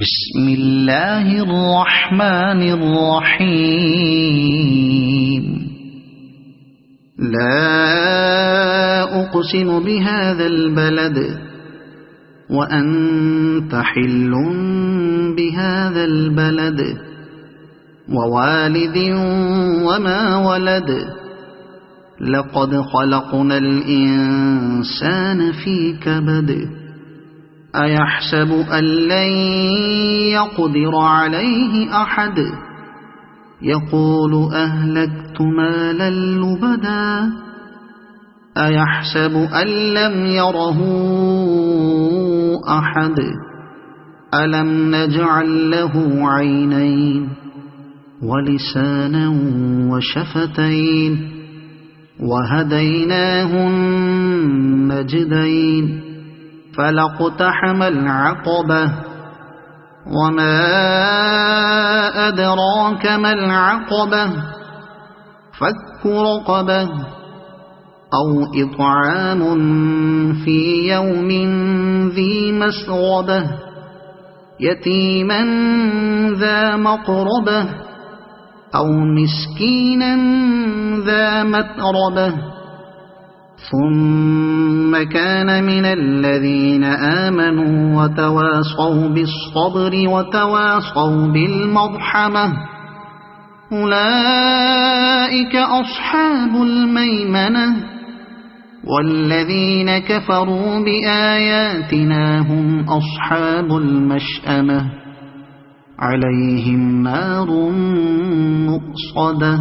بسم الله الرحمن الرحيم. لا أقسم بهذا البلد وأنت حل بهذا البلد ووالد وما ولد لقد خلقنا الإنسان في كبد أيحسب أن لن يقدر عليه أحد يقول أهلكت مالا لبدا أيحسب أن لم يره أحد ألم نجعل له عينين ولسانا وشفتين وهديناه النجدين فلاقتحم العقبة وما أدراك ما العقبة فك رقبة أو إطعام في يوم ذي مسغبة يتيما ذا مقربة أو مسكينا ذا متربة ثم كان من الذين آمنوا وتواصوا بالصبر وتواصوا بالمرحمة أولئك أصحاب الميمنة والذين كفروا بآياتنا هم أصحاب المشأمة عليهم نار مؤصدة